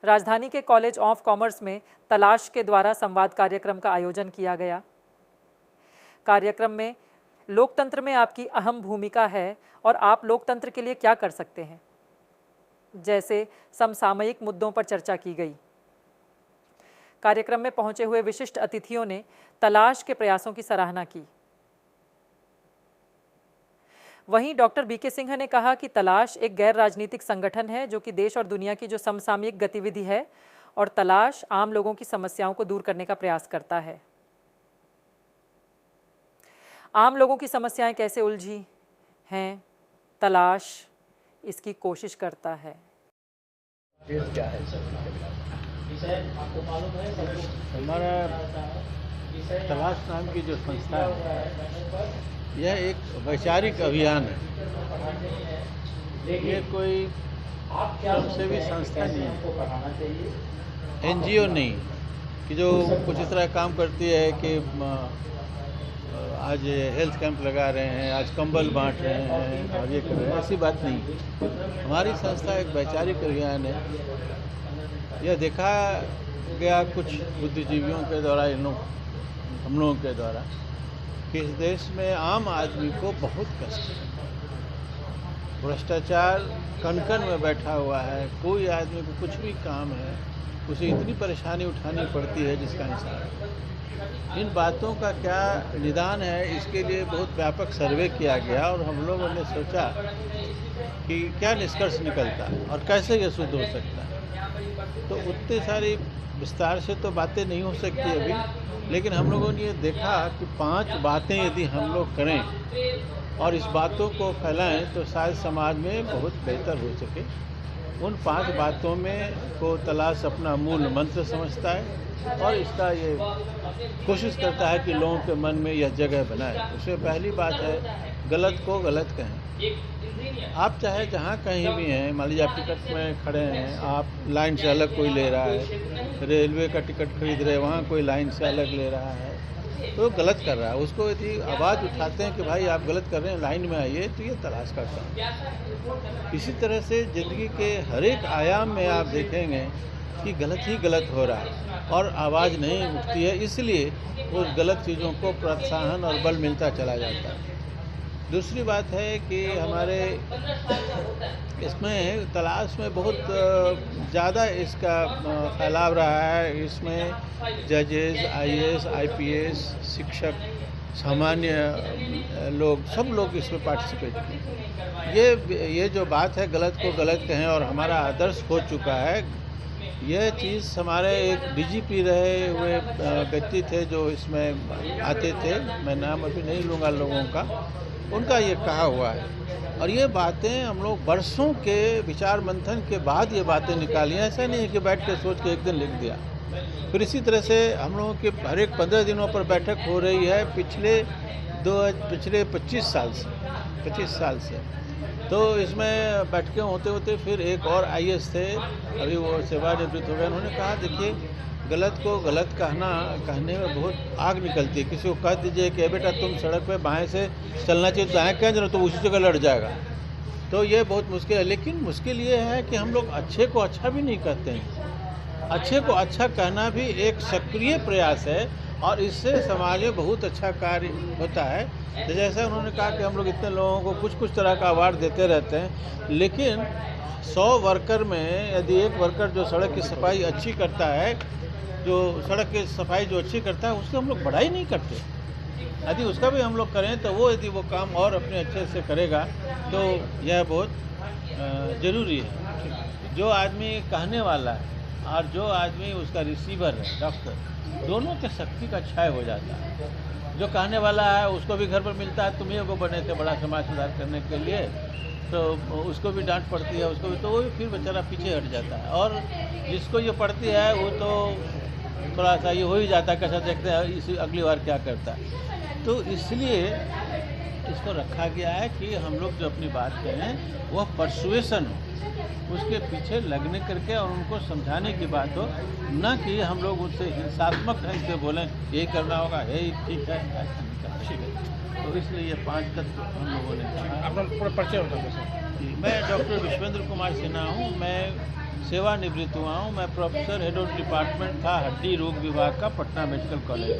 राजधानी के college of commerce में तलाश के द्वारा संवाद कार्यक्रम का आयोजन किया गया। कार्यक्रम में लोकतंत्र में आपकी अहम भूमिका है और आप लोकतंत्र के लिए क्या कर सकते हैं जैसे समसामयिक मुद्दों पर चर्चा की गई। कार्यक्रम में पहुंचे हुए विशिष्ट अतिथियों ने तलाश के प्रयासों की सराहना की। वहीं डॉक्टर बीके सिंह ने कहा कि तलाश एक गैर राजनीतिक संगठन है जो कि देश और दुनिया की जो समसामयिक गतिविधि है और तलाश आम लोगों की समस्याओं को दूर करने का प्रयास करता है। आम लोगों की समस्याएं कैसे उलझी हैं, तलाश इसकी कोशिश करता है। क्या है हमारा तलाश नाम की जो संस्था है, यह एक वैचारिक अभियान है। ये कोई स्वयंसेवी संस्था नहीं है, एनजीओ नहीं, कि जो कुछ इस तरह काम करती है कि आज हेल्थ कैंप लगा रहे हैं, आज कंबल बांट रहे हैं और ये कर रहे हैं, ऐसी बात नहीं। हमारी संस्था एक वैचारिक अभियान है। यह देखा गया कुछ बुद्धिजीवियों के द्वारा, हम लोगों के द्वारा, कि इस देश में आम आदमी को बहुत कष्ट है। भ्रष्टाचार कण-कण में बैठा हुआ है। कोई आदमी को कुछ भी काम है, उसे इतनी परेशानी उठानी पड़ती है जिसका हिसाब। इन बातों का क्या निदान है, इसके लिए बहुत व्यापक सर्वे किया गया और हम लोगों ने सोचा कि क्या निष्कर्ष निकलता है और कैसे ये शुद्ध हो सकता है। तो उतनी सारी विस्तार से तो बातें नहीं हो सकती अभी, लेकिन हम लोगों ने ये देखा कि 5 बातें यदि हम लोग करें और इस बातों को फैलाएं तो शायद समाज में बहुत बेहतर हो सके। उन 5 बातों में को तलाश अपना मूल मंत्र समझता है और इसका ये कोशिश करता है कि लोगों के मन में यह जगह बनाए। उसमें पहली बात है, गलत को गलत कहें। आप चाहे जहाँ कहीं भी हैं, मान लीजिए आप टिकट में खड़े हैं, आप लाइन से अलग कोई ले रहा है, रेलवे का टिकट खरीद रहे हैं, वहाँ कोई लाइन से अलग ले रहा है, तो गलत कर रहा है। उसको यदि आवाज़ उठाते हैं कि भाई आप गलत कर रहे हैं, लाइन में आइए, तो ये तलाश करता है। इसी तरह से ज़िंदगी के हर एक आयाम में आप देखेंगे कि गलत ही गलत हो रहा है और आवाज़ नहीं उठती है, इसलिए उस गलत चीज़ों को प्रोत्साहन और बल मिलता चला जाता है। दूसरी बात है कि हमारे इसमें तलाश में बहुत ज़्यादा इसका फैलाव रहा है। इसमें जजेस, आईएएस, आईपीएस, शिक्षक, सामान्य लोग, सब लोग इसमें पार्टिसिपेट किए। ये जो बात है गलत को गलत कहें और हमारा आदर्श हो चुका है। यह चीज़ हमारे एक डीजीपी रहे हुए व्यक्ति थे जो इसमें आते थे, मैं नाम अभी नहीं लूँगा लोगों का, उनका ये कहा हुआ है और ये बातें हम लोग बरसों के विचार मंथन के बाद ये बातें निकाली हैं। ऐसा नहीं है कि बैठ के सोच के एक दिन लिख दिया। फिर इसी तरह से हम लोगों के हर एक 15 दिनों पर बैठक हो रही है पिछले 25 साल से। तो इसमें बैठकें होते होते फिर एक और आईएएस थे, अभी वो सेवानिवृत्त हो गए, उन्होंने कहा देखिए गलत को गलत कहने में बहुत आग निकलती है। किसी को कह दीजिए कि बेटा तुम सड़क पे बाएं से चलना चाहिए, तो दाएं कह तो उसी जगह लड़ जाएगा, तो ये बहुत मुश्किल है। लेकिन मुश्किल ये है कि हम लोग अच्छे को अच्छा भी नहीं कहते हैं। अच्छे को अच्छा कहना भी एक सक्रिय प्रयास है और इससे समाज में बहुत अच्छा कार्य होता है। तो जैसे उन्होंने कहा कि हम लोग इतने लोगों को कुछ तरह का अवार्ड देते रहते हैं, लेकिन 100 वर्कर में यदि एक वर्कर जो सड़क की सफाई अच्छी करता है, जो सड़क की सफाई जो अच्छी करता है, उसकी हम लोग बढ़ाई नहीं करते। यदि उसका भी हम लोग करें तो वो यदि वो काम और अपने अच्छे से करेगा तो यह बहुत ज़रूरी है। जो आदमी कहने वाला है और जो आदमी उसका रिसीवर है, डॉक्टर, दोनों के शक्ति का क्षय हो जाता है। जो कहने वाला है उसको भी घर पर मिलता है, तुम ही को बने थे बड़ा समाज सुधार करने के लिए, तो उसको भी डांट पड़ती है, उसको भी, तो वो भी फिर बेचारा पीछे हट जाता है। और जिसको ये पड़ती है वो तो थोड़ा सा ये हो ही जाता है, कैसा देखते हैं इसी अगली बार क्या करता है। तो इसलिए इसको रखा गया है कि हम लोग जो अपनी बात करें वह परसुएसन हो, उसके पीछे लगने करके और उनको समझाने की बात हो, न कि हम लोग उससे हिंसात्मक ढंग से बोलें यही करना होगा, यही ठीक है, ऐसा नहीं करना चाहिए। तो इसलिए ये 5 तत्व हम लोगों ने कहा। अपना पूरा परिचय होता है। मैं डॉक्टर विश्वेंद्र कुमार सिन्हा हूँ। मैं सेवानिवृत्त हुआ हूँ। मैं प्रोफेसर हेड ऑफ डिपार्टमेंट था हड्डी रोग विभाग का, पटना मेडिकल कॉलेज।